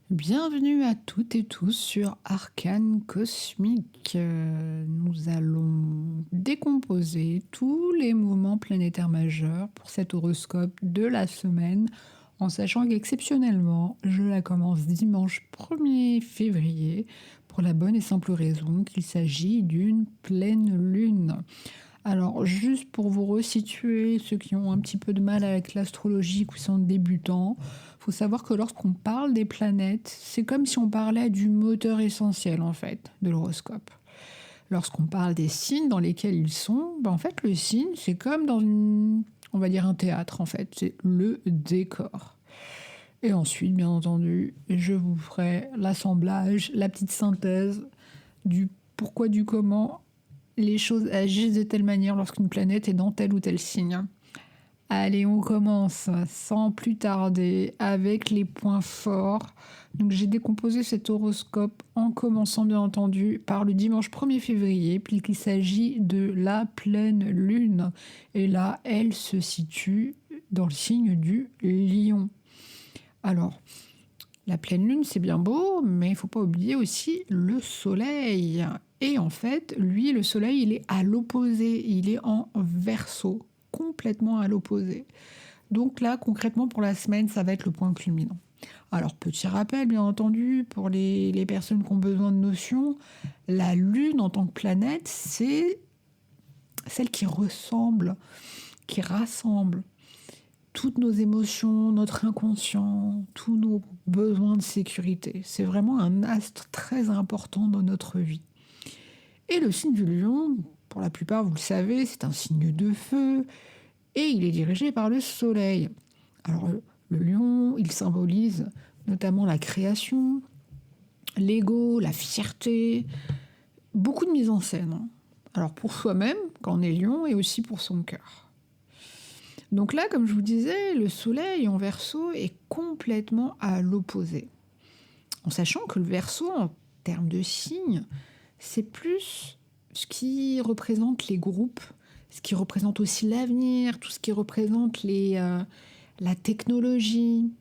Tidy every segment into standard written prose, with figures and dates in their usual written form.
Bienvenue à toutes et tous sur Arcane Cosmique. Nous allons décomposer tous les mouvements planétaires majeurs pour cet horoscope de la semaine, en sachant qu'exceptionnellement, je la commence dimanche 1er février, pour la bonne et simple raison qu'il s'agit d'une pleine lune. Alors, juste pour vous resituer, ceux qui ont un petit peu de mal avec l'astrologie, qui sont débutants, il faut savoir que lorsqu'on parle des planètes, c'est comme si on parlait du moteur essentiel, en fait, de l'horoscope. Lorsqu'on parle des signes dans lesquels ils sont, en fait, le signe, c'est comme dans on va dire un théâtre, en fait. C'est le décor. Et ensuite, bien entendu, je vous ferai l'assemblage, la petite synthèse du pourquoi, du comment les choses agissent de telle manière lorsqu'une planète est dans tel ou tel signe. Allez, on commence sans plus tarder avec les points forts. Donc j'ai décomposé cet horoscope en commençant bien entendu par le dimanche 1er février, puisqu'il s'agit de la pleine lune. Et là, elle se situe dans le signe du lion. Alors, la pleine lune, c'est bien beau, mais il ne faut pas oublier aussi le soleil. Et en fait, lui, le soleil, il est à l'opposé. Il est en verso, complètement à l'opposé. Donc là, concrètement, pour la semaine, ça va être le point culminant. Alors, petit rappel, bien entendu, pour les personnes qui ont besoin de notions, la Lune, en tant que planète, c'est celle qui ressemble, qui rassemble toutes nos émotions, notre inconscient, tous nos besoins de sécurité. C'est vraiment un astre très important dans notre vie. Et le signe du lion, pour la plupart, vous le savez, c'est un signe de feu et il est dirigé par le soleil. Alors, le lion, il symbolise notamment la création, l'ego, la fierté, beaucoup de mise en scène. Alors, pour soi-même, quand on est lion, et aussi pour son cœur. Donc là, comme je vous disais, le soleil en verso est complètement à l'opposé. En sachant que le verso, en termes de signes, c'est plus ce qui représente les groupes, ce qui représente aussi l'avenir, tout ce qui représente la technologie.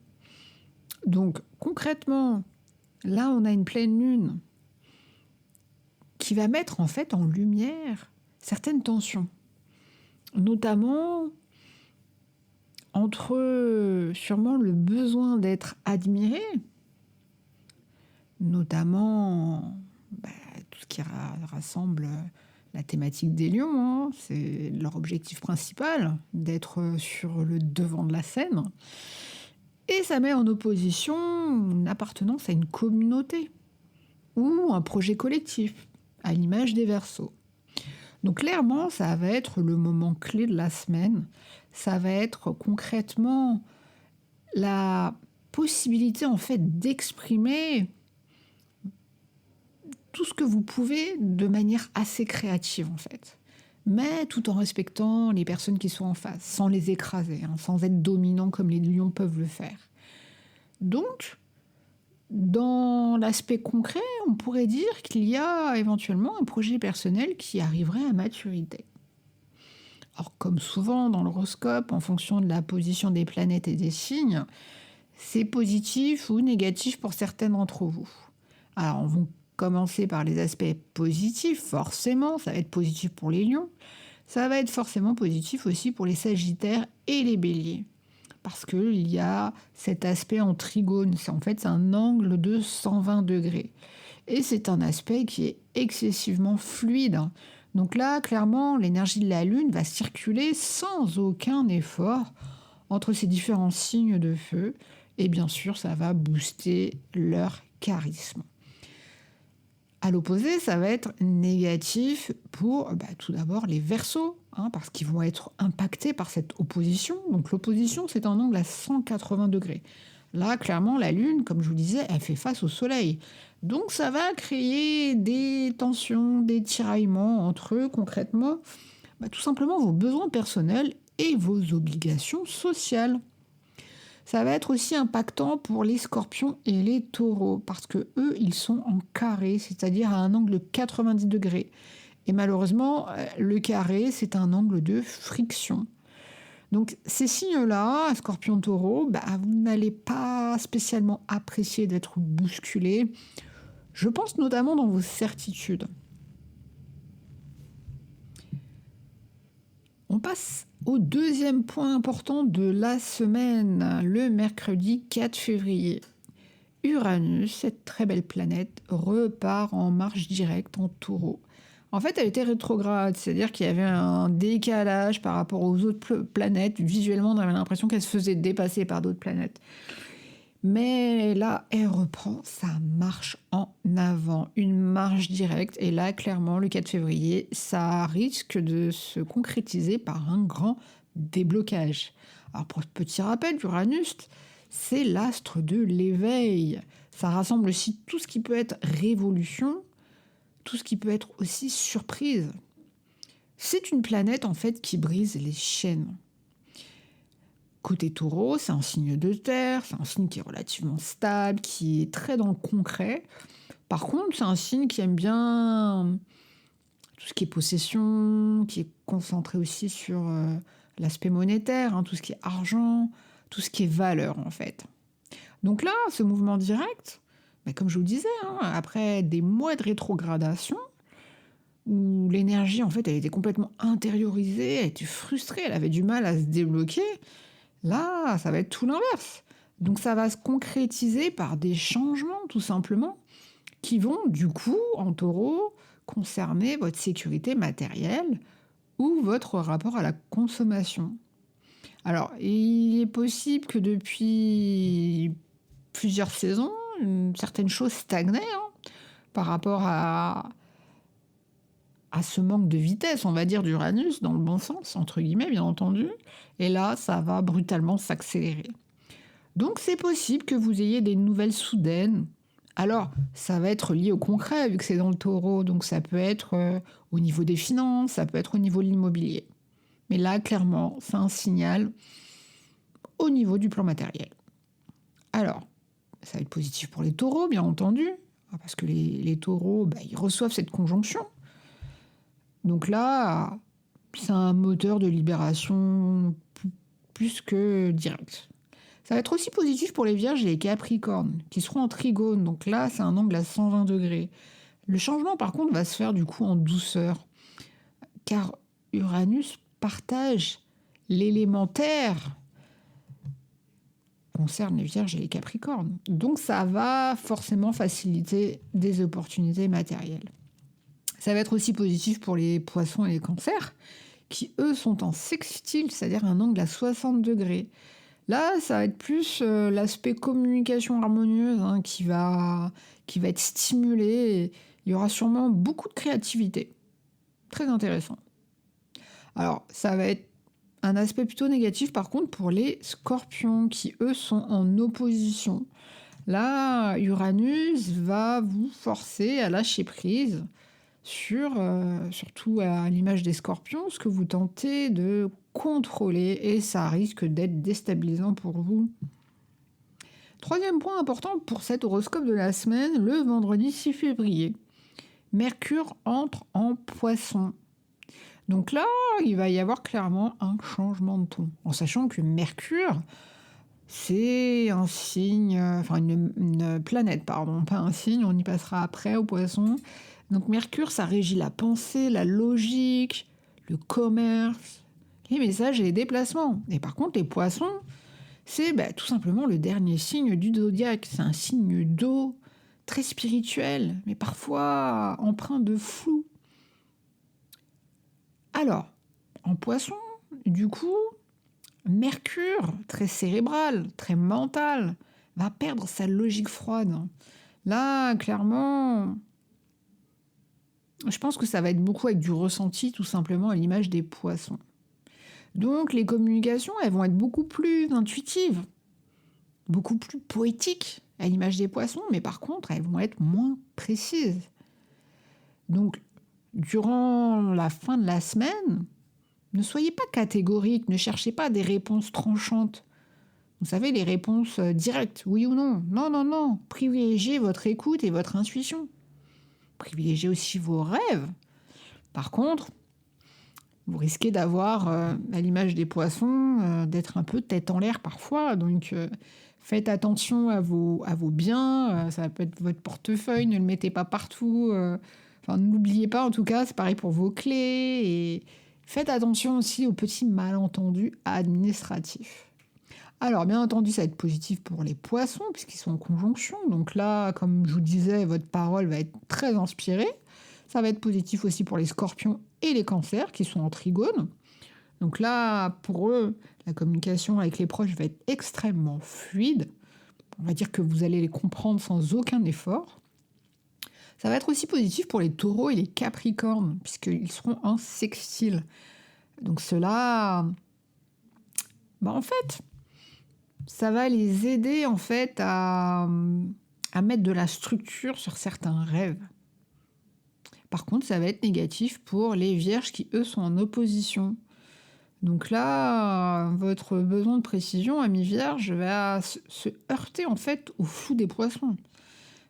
Donc concrètement, là on a une pleine lune qui va mettre en fait en lumière certaines tensions, notamment entre sûrement le besoin d'être admiré, notamment tout ce qui rassemble la thématique des lions, hein, c'est leur objectif principal, d'être sur le devant de la scène. Et ça met en opposition une appartenance à une communauté ou un projet collectif, à l'image des Verseaux. Donc clairement, ça va être le moment clé de la semaine. Ça va être concrètement la possibilité en fait d'exprimer tout ce que vous pouvez de manière assez créative en fait, mais tout en respectant les personnes qui sont en face, sans les écraser, hein, sans être dominant comme les lions peuvent le faire. Donc, dans l'aspect concret, on pourrait dire qu'il y a éventuellement un projet personnel qui arriverait à maturité. Or, comme souvent dans l'horoscope, en fonction de la position des planètes et des signes, c'est positif ou négatif pour certains d'entre vous. Alors, on va commencer par les aspects positifs, forcément, ça va être positif pour les lions. Ça va être forcément positif aussi pour les sagittaires et les béliers. Parce qu'il y a cet aspect en trigone, en fait c'est un angle de 120 degrés. Et c'est un aspect qui est excessivement fluide. Donc là, clairement, l'énergie de la Lune va circuler sans aucun effort entre ces différents signes de feu. Et bien sûr, ça va booster leur charisme. À l'opposé, ça va être négatif pour tout d'abord les Verseaux, hein, parce qu'ils vont être impactés par cette opposition. Donc l'opposition, c'est un angle à 180 degrés. Là, clairement, la Lune, comme je vous disais, elle fait face au Soleil. Donc ça va créer des tensions, des tiraillements entre eux, concrètement, tout simplement vos besoins personnels et vos obligations sociales. Ça va être aussi impactant pour les scorpions et les taureaux, parce que eux, ils sont en carré, c'est-à-dire à un angle de 90 degrés. Et malheureusement, le carré, c'est un angle de friction. Donc ces signes-là, scorpion, taureau, vous n'allez pas pas spécialement apprécier d'être bousculé. Je pense notamment dans vos certitudes. On passe au deuxième point important de la semaine, le mercredi 4 février. Uranus, cette très belle planète, repart en marche directe en Taureau. En fait, elle était rétrograde, c'est-à-dire qu'il y avait un décalage par rapport aux autres planètes. Visuellement, on avait l'impression qu'elle se faisait dépasser par d'autres planètes. Mais là, elle reprend sa marche en avant, une marche directe. Et là, clairement, le 4 février, ça risque de se concrétiser par un grand déblocage. Alors, pour petit rappel, Uranus, c'est l'astre de l'éveil. Ça rassemble aussi tout ce qui peut être révolution, tout ce qui peut être aussi surprise. C'est une planète, en fait, qui brise les chaînes. Côté Taureau, c'est un signe de terre, c'est un signe qui est relativement stable, qui est très dans le concret. Par contre, c'est un signe qui aime bien tout ce qui est possession, qui est concentré aussi sur l'aspect monétaire, tout ce qui est argent, tout ce qui est valeur en fait. Donc là, ce mouvement direct, comme je vous le disais, après des mois de rétrogradation, où l'énergie en fait elle était complètement intériorisée, elle était frustrée, elle avait du mal à se débloquer, là, ça va être tout l'inverse. Donc ça va se concrétiser par des changements tout simplement qui vont du coup en Taureau concerner votre sécurité matérielle ou votre rapport à la consommation. Alors, il est possible que depuis plusieurs saisons, certaines choses stagnaient par rapport à ce manque de vitesse, on va dire, d'Uranus, dans le bon sens, entre guillemets, bien entendu. Et là, ça va brutalement s'accélérer. Donc, c'est possible que vous ayez des nouvelles soudaines. Alors, ça va être lié au concret, vu que c'est dans le Taureau. Donc, ça peut être au niveau des finances, ça peut être au niveau de l'immobilier. Mais là, clairement, c'est un signal au niveau du plan matériel. Alors, ça va être positif pour les taureaux, bien entendu, parce que les taureaux, ils reçoivent cette conjonction. Donc là, c'est un moteur de libération plus que direct. Ça va être aussi positif pour les vierges et les capricornes, qui seront en trigone. Donc là, c'est un angle à 120 degrés. Le changement, par contre, va se faire du coup en douceur, car Uranus partage l'élémentaire concerne les vierges et les capricornes. Donc ça va forcément faciliter des opportunités matérielles. Ça va être aussi positif pour les poissons et les cancers, qui eux sont en sextile, c'est-à-dire un angle à 60 degrés. Là, ça va être plus l'aspect communication harmonieuse qui va être stimulé. Il y aura sûrement beaucoup de créativité. Très intéressant. Alors, ça va être un aspect plutôt négatif, par contre, pour les scorpions, qui, eux, sont en opposition. Là, Uranus va vous forcer à lâcher prise sur, surtout à l'image des scorpions, ce que vous tentez de contrôler, et ça risque d'être déstabilisant pour vous. Troisième point important pour cet horoscope de la semaine, le vendredi 6 février. Mercure entre en Poisson. Donc là, il va y avoir clairement un changement de ton, en sachant que Mercure, c'est un signe, une planète, pardon, pas un signe, on y passera après au Poisson. Donc Mercure, ça régit la pensée, la logique, le commerce, les messages et les déplacements. Et par contre, les Poissons, c'est tout simplement le dernier signe du zodiaque. C'est un signe d'eau, très spirituel, mais parfois empreint de flou. Alors, en Poisson, du coup, Mercure, très cérébral, très mental, va perdre sa logique froide. Là, clairement, je pense que ça va être beaucoup avec du ressenti, tout simplement, à l'image des Poissons. Donc, les communications, elles vont être beaucoup plus intuitives, beaucoup plus poétiques, à l'image des Poissons, mais par contre, elles vont être moins précises. Donc, durant la fin de la semaine, ne soyez pas catégorique, ne cherchez pas des réponses tranchantes. Vous savez, les réponses directes, oui ou non. Non, non, non. Privilégiez votre écoute et votre intuition. Privilégiez aussi vos rêves. Par contre, Vous risquez d'avoir, à l'image des poissons, d'être un peu tête en l'air parfois. Donc, faites attention à vos biens. Ça peut être votre portefeuille, ne le mettez pas partout. Enfin, n'oubliez pas, en tout cas, c'est pareil pour vos clés. Et faites attention aussi aux petits malentendus administratifs. Alors, bien entendu, ça va être positif pour les poissons, puisqu'ils sont en conjonction. Donc là, comme je vous disais, votre parole va être très inspirée. Ça va être positif aussi pour les scorpions et les cancers, qui sont en trigone. Donc là, pour eux, la communication avec les proches va être extrêmement fluide. On va dire que vous allez les comprendre sans aucun effort. Ça va être aussi positif pour les taureaux et les capricornes, puisqu'ils seront en sextile. Donc cela, en fait, ça va les aider en fait à mettre de la structure sur certains rêves. Par contre, ça va être négatif pour les vierges qui, eux, sont en opposition. Donc là, votre besoin de précision, ami vierge, va se heurter en fait au flou des poissons.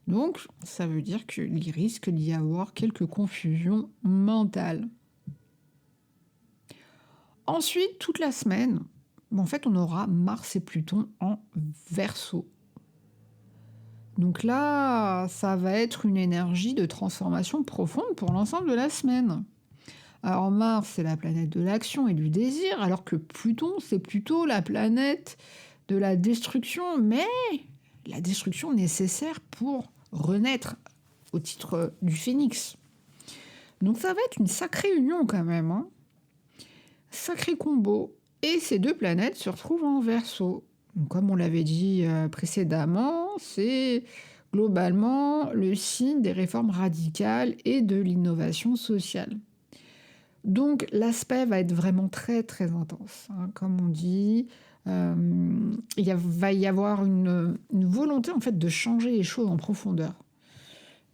Donc, ça veut dire qu'il risque d'y avoir quelques confusions mentales. Ensuite, toute la semaine, en fait, on aura Mars et Pluton en Verseau. Donc là, ça va être une énergie de transformation profonde pour l'ensemble de la semaine. Alors Mars, c'est la planète de l'action et du désir, alors que Pluton, c'est plutôt la planète de la destruction, mais la destruction nécessaire pour renaître au titre du phénix. Donc ça va être une sacrée union quand même, hein. Sacré combo. Et ces deux planètes se retrouvent en Verseau. Donc, comme on l'avait dit précédemment, c'est globalement le signe des réformes radicales et de l'innovation sociale. Donc l'aspect va être vraiment très très intense, hein. Comme on dit, va y avoir une volonté en fait de changer les choses en profondeur.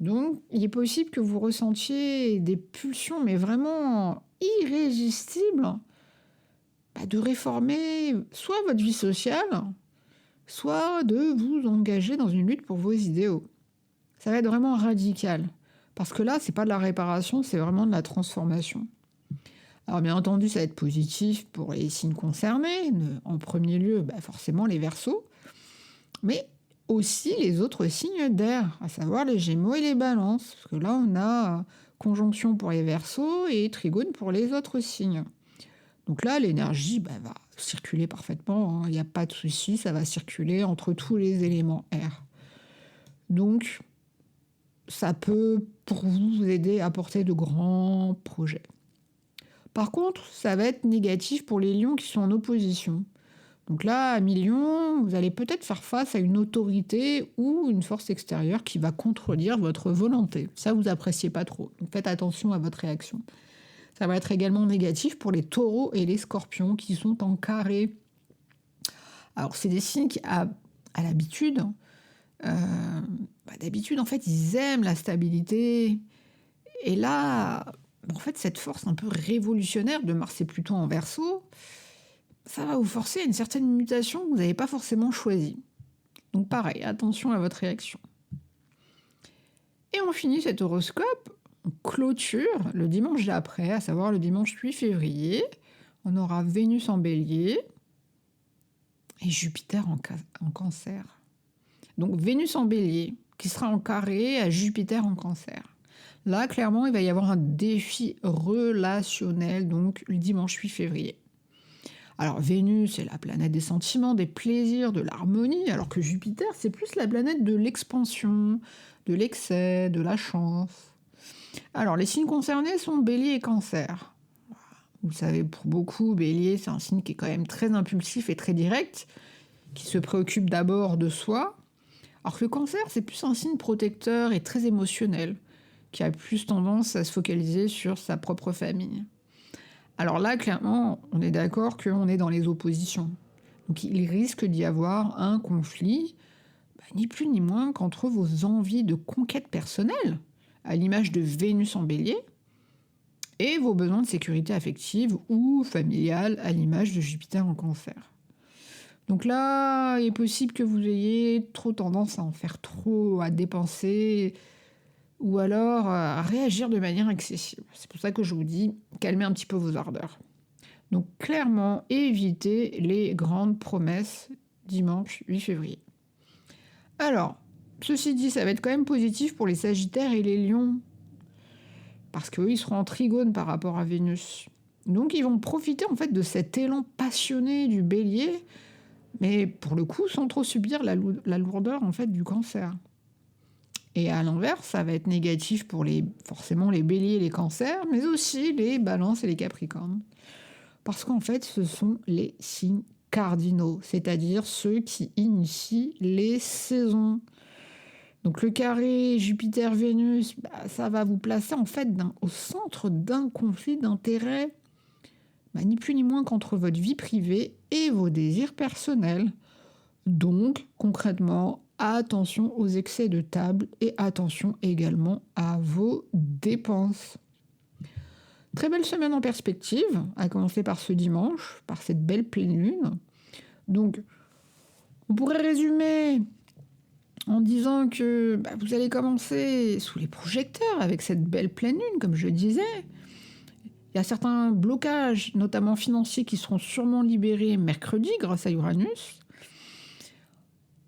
Donc il est possible que vous ressentiez des pulsions, mais vraiment irrésistibles, de réformer soit votre vie sociale, soit de vous engager dans une lutte pour vos idéaux. Ça va être vraiment radical, parce que là, c'est pas de la réparation, c'est vraiment de la transformation. Alors bien entendu, ça va être positif pour les signes concernés, en premier lieu, forcément les Verseaux, mais aussi les autres signes d'air, à savoir les Gémeaux et les Balances, parce que là, on a conjonction pour les Verseaux et trigone pour les autres signes. Donc là, l'énergie va circuler parfaitement, hein. Il n'y a pas de souci, ça va circuler entre tous les éléments air. Donc, ça peut, pour vous aider à porter de grands projets. Par contre, ça va être négatif pour les lions qui sont en opposition. Donc là, à mi-lion, vous allez peut-être faire face à une autorité ou une force extérieure qui va contredire votre volonté. Ça, vous appréciez pas trop. Donc faites attention à votre réaction. Ça va être également négatif pour les taureaux et les scorpions qui sont en carré. Alors, c'est des signes qui, à l'habitude, d'habitude, en fait, ils aiment la stabilité. Et là, en fait, cette force un peu révolutionnaire de Mars et Pluton en Verseau, ça va vous forcer à une certaine mutation que vous n'avez pas forcément choisie. Donc pareil, attention à votre réaction. Et on finit cet horoscope, on clôture le dimanche d'après, à savoir le dimanche 8 février. On aura Vénus en Bélier et Jupiter en Cancer. Donc Vénus en Bélier, qui sera en carré à Jupiter en Cancer. Là, clairement, il va y avoir un défi relationnel, donc le dimanche 8 février. Alors Vénus, c'est la planète des sentiments, des plaisirs, de l'harmonie, alors que Jupiter, c'est plus la planète de l'expansion, de l'excès, de la chance. Alors les signes concernés sont Bélier et Cancer. Vous le savez, pour beaucoup, Bélier, c'est un signe qui est quand même très impulsif et très direct, qui se préoccupe d'abord de soi, alors que le Cancer, c'est plus un signe protecteur et très émotionnel, qui a plus tendance à se focaliser sur sa propre famille. Alors là, clairement, on est d'accord qu'on est dans les oppositions. Donc il risque d'y avoir un conflit, ni plus ni moins qu'entre vos envies de conquête personnelle, à l'image de Vénus en Bélier, et vos besoins de sécurité affective ou familiale, à l'image de Jupiter en Cancer. Donc là, il est possible que vous ayez trop tendance à en faire trop, à dépenser, ou alors à réagir de manière excessive. C'est pour ça que je vous dis, calmez un petit peu vos ardeurs. Donc clairement, évitez les grandes promesses dimanche 8 février. Alors, ceci dit, ça va être quand même positif pour les Sagittaires et les Lions, parce qu'eux, ils seront en trigone par rapport à Vénus. Donc ils vont profiter en fait de cet élan passionné du Bélier, mais pour le coup, sans trop subir la lourdeur en fait du Cancer. Et à l'inverse, ça va être négatif pour forcément les Béliers et les Cancers, mais aussi les Balances et les Capricornes. Parce qu'en fait, ce sont les signes cardinaux, c'est-à-dire ceux qui initient les saisons. Donc le carré Jupiter-Vénus, ça va vous placer en fait au centre d'un conflit d'intérêts, ni plus ni moins qu'entre votre vie privée et vos désirs personnels. Donc concrètement, attention aux excès de table et attention également à vos dépenses. Très belle semaine en perspective, à commencer par ce dimanche, par cette belle pleine lune. Donc, on pourrait résumer en disant que vous allez commencer sous les projecteurs avec cette belle pleine lune, comme je disais. Il y a certains blocages, notamment financiers, qui seront sûrement libérés mercredi grâce à Uranus.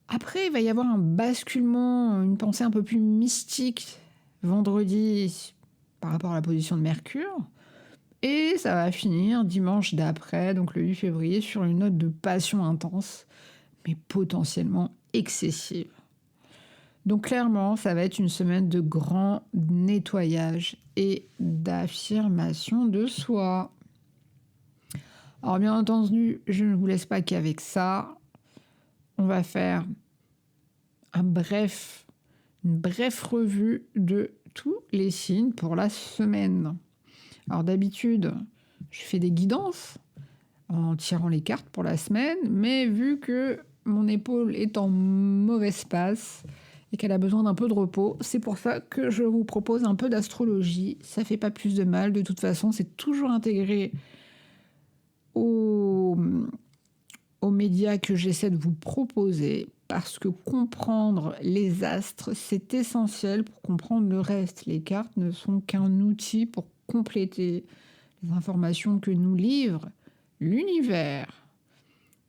Après, il va y avoir un basculement, une pensée un peu plus mystique vendredi par rapport à la position de Mercure. Et ça va finir dimanche d'après, donc le 8 février, sur une note de passion intense, mais potentiellement excessive. Donc clairement, ça va être une semaine de grand nettoyage et d'affirmation de soi. Alors bien entendu, je ne vous laisse pas qu'avec ça. On va faire une brève revue de tous les signes pour la semaine. Alors d'habitude, je fais des guidances en tirant les cartes pour la semaine, mais vu que mon épaule est en mauvaise passe et qu'elle a besoin d'un peu de repos, c'est pour ça que je vous propose un peu d'astrologie. Ça fait pas plus de mal, de toute façon, c'est toujours intégré aux médias que j'essaie de vous proposer, parce que comprendre les astres, c'est essentiel pour comprendre le reste. Les cartes ne sont qu'un outil pour compléter les informations que nous livre l'univers.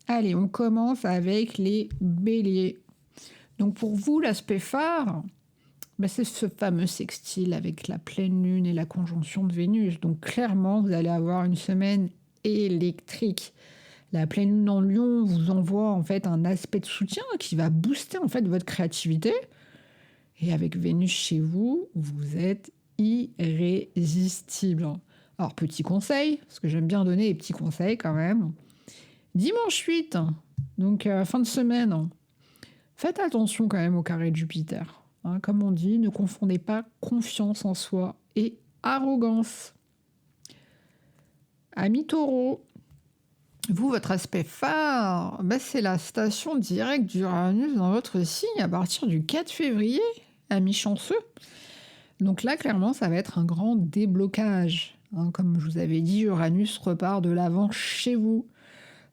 Allez, on commence avec les béliers. Donc pour vous, l'aspect phare, c'est ce fameux sextile avec la pleine lune et la conjonction de Vénus. Donc clairement, vous allez avoir une semaine électrique. La pleine lune en Lion vous envoie en fait un aspect de soutien qui va booster en fait votre créativité. Et avec Vénus chez vous, vous êtes irrésistible. Alors, petit conseil, parce que j'aime bien donner les petits conseils quand même. Dimanche 8, donc fin de semaine, faites attention quand même au carré de Jupiter. Comme on dit, ne confondez pas confiance en soi et arrogance. Amis taureaux, vous, votre aspect phare, c'est la station directe d'Uranus dans votre signe à partir du 4 février, amis chanceux. Donc là, clairement, ça va être un grand déblocage. Comme je vous avais dit, Uranus repart de l'avant chez vous.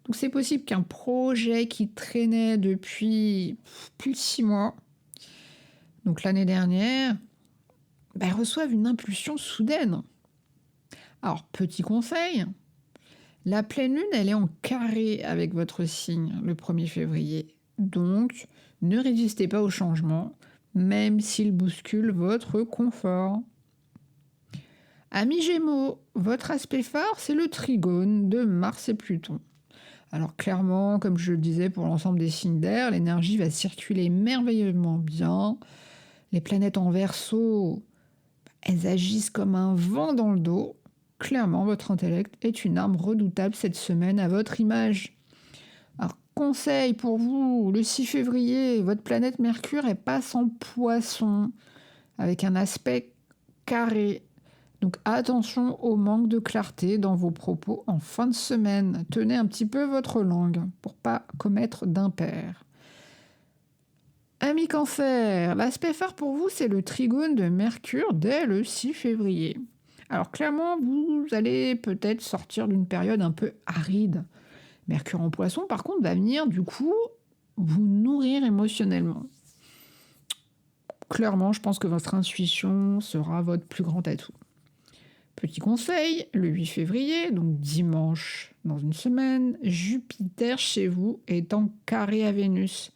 Donc c'est possible qu'un projet qui traînait depuis plus de 6 mois, donc l'année dernière, reçoive une impulsion soudaine. Alors, petit conseil, la pleine lune, elle est en carré avec votre signe le 1er février. Donc, ne résistez pas au changement, même s'il bouscule votre confort. Amis Gémeaux, votre aspect phare, c'est le trigone de Mars et Pluton. Alors clairement, comme je le disais pour l'ensemble des signes d'air, l'énergie va circuler merveilleusement bien. Les planètes en Verseau, elles agissent comme un vent dans le dos. Clairement, votre intellect est une arme redoutable cette semaine à votre image. Alors, conseil pour vous, le 6 février, votre planète Mercure, elle passe en Poisson avec un aspect carré. Donc attention au manque de clarté dans vos propos en fin de semaine. Tenez un petit peu votre langue pour pas commettre d'impair. Amis Cancer, l'aspect phare pour vous, c'est le trigone de Mercure dès le 6 février. Alors clairement, vous allez peut-être sortir d'une période un peu aride. Mercure en Poisson, par contre, va venir du coup vous nourrir émotionnellement. clairement, je pense que votre intuition sera votre plus grand atout. Petit conseil, le 8 février, donc dimanche dans une semaine, Jupiter chez vous est en carré à Vénus.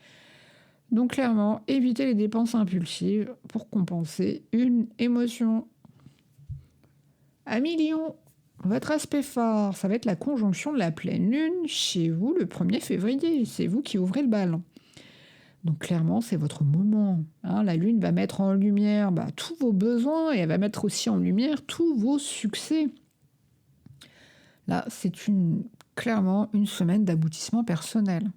Donc clairement, évitez les dépenses impulsives pour compenser une émotion. Amis Lion, votre aspect fort, ça va être la conjonction de la pleine lune chez vous le 1er février. C'est vous qui ouvrez le bal. Donc clairement, c'est votre moment. Hein. La lune va mettre en lumière tous vos besoins et elle va mettre aussi en lumière tous vos succès. Là, c'est clairement une semaine d'aboutissement personnel.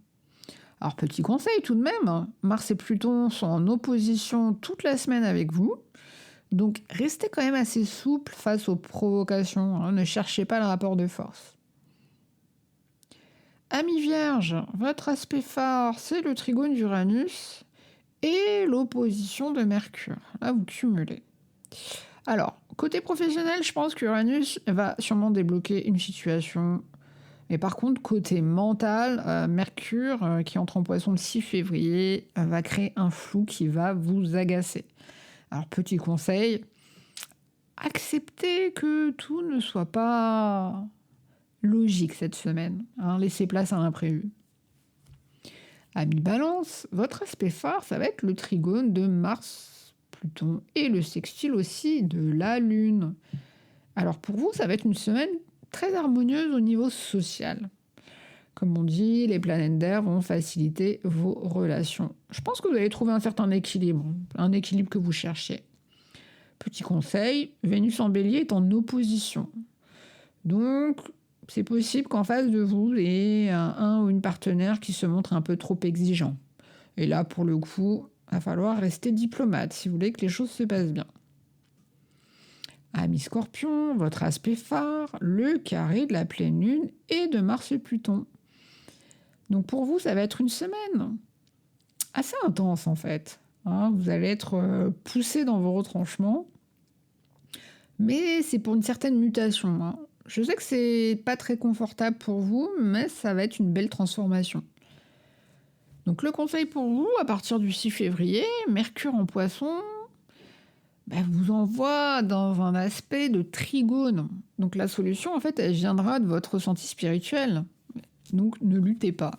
Alors, petit conseil tout de même, Mars et Pluton sont en opposition toute la semaine avec vous. Donc, restez quand même assez souple face aux provocations. Hein, ne cherchez pas le rapport de force. Amis Vierge, votre aspect phare, c'est le trigone d'Uranus et l'opposition de Mercure. Là, vous cumulez. Alors, côté professionnel, je pense qu'Uranus va sûrement débloquer une situation. Mais par contre, côté mental, Mercure, qui entre en poisson le 6 février, va créer un flou qui va vous agacer. Alors, petit conseil, acceptez que tout ne soit pas logique cette semaine. Hein, laissez place à l'imprévu. Amis Balance, votre aspect phare, ça va être le trigone de Mars, Pluton et le sextile aussi de la Lune. Alors pour vous, ça va être une semaine très harmonieuse au niveau social. Comme on dit, les planètes d'air vont faciliter vos relations. Je pense que vous allez trouver un certain équilibre, un équilibre que vous cherchez. Petit conseil, Vénus en bélier est en opposition. Donc, c'est possible qu'en face de vous, il y ait un ou une partenaire qui se montre un peu trop exigeant. Et là, pour le coup, il va falloir rester diplomate si vous voulez que les choses se passent bien. Amis Scorpion, votre aspect phare, le carré de la pleine lune et de Mars et Pluton. Donc pour vous, ça va être une semaine assez intense en fait. Hein, vous allez être poussé dans vos retranchements, mais c'est pour une certaine mutation. Hein. Je sais que c'est pas très confortable pour vous, mais ça va être une belle transformation. Donc le conseil pour vous, à partir du 6 février, Mercure en Poisson vous envoie dans un aspect de trigone. Donc la solution, en fait, elle viendra de votre ressenti spirituel. Donc ne luttez pas.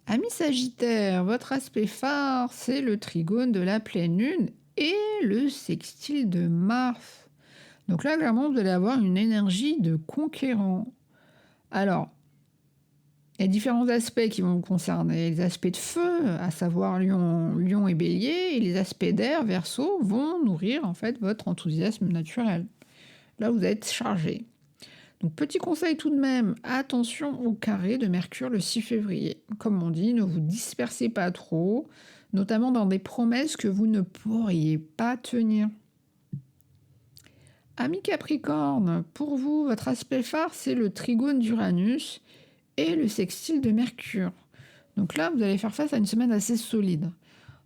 Amis Sagittaire, votre aspect phare, c'est le trigone de la pleine lune et le sextile de Mars. Donc là, clairement, vous allez avoir une énergie de conquérant. Alors, il y a différents aspects qui vont vous concerner. Les aspects de feu, à savoir Lion et Bélier, et les aspects d'air, Verseau, vont nourrir en fait votre enthousiasme naturel. Là, vous êtes chargé. Donc, petit conseil tout de même, attention au carré de Mercure le 6 février. Comme on dit, ne vous dispersez pas trop, notamment dans des promesses que vous ne pourriez pas tenir. Amis Capricorne, pour vous, votre aspect phare, c'est le trigone d'Uranus et le sextile de Mercure. Donc là, vous allez faire face à une semaine assez solide,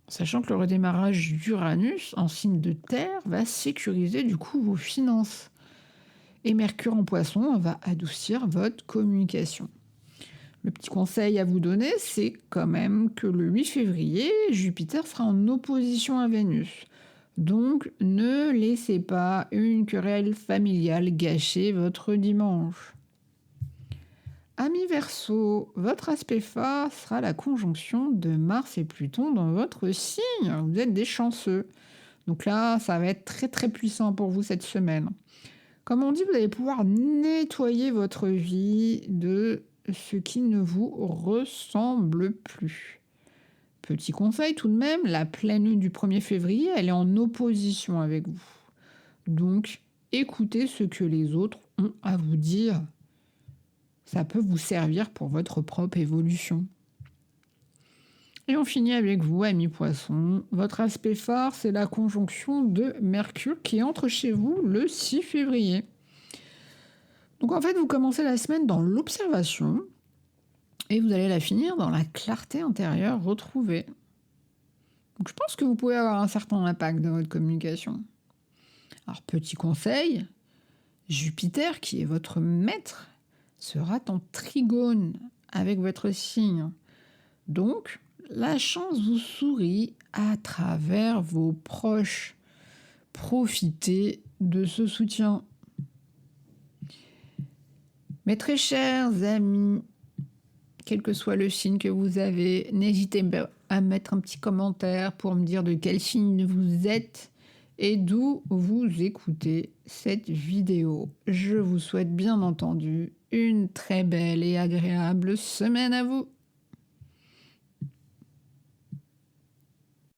sachant que le redémarrage d'Uranus en signe de terre va sécuriser du coup vos finances. Et Mercure en Poisson va adoucir votre communication. Le petit conseil à vous donner, c'est quand même que le 8 février, Jupiter sera en opposition à Vénus. Donc, ne laissez pas une querelle familiale gâcher votre dimanche. Amis Verseau, votre aspect phare sera la conjonction de Mars et Pluton dans votre signe. Vous êtes des chanceux. Donc là, ça va être très très puissant pour vous cette semaine. Comme on dit, vous allez pouvoir nettoyer votre vie de ce qui ne vous ressemble plus. Petit conseil tout de même, la pleine lune du 1er février, elle est en opposition avec vous. Donc, écoutez ce que les autres ont à vous dire. Ça peut vous servir pour votre propre évolution. Et on finit avec vous, amis Poissons. Votre aspect phare, c'est la conjonction de Mercure qui entre chez vous le 6 février. Donc en fait, vous commencez la semaine dans l'observation et vous allez la finir dans la clarté intérieure retrouvée. Donc je pense que vous pouvez avoir un certain impact dans votre communication. Alors petit conseil, Jupiter, qui est votre maître, sera en trigone avec votre signe. Donc, La chance vous sourit à travers vos proches. Profitez de ce soutien. Mes très chers amis, quel que soit le signe que vous avez, n'hésitez pas à mettre un petit commentaire pour me dire de quel signe vous êtes et d'où vous écoutez cette vidéo. Je vous souhaite bien entendu une très belle et agréable semaine à vous.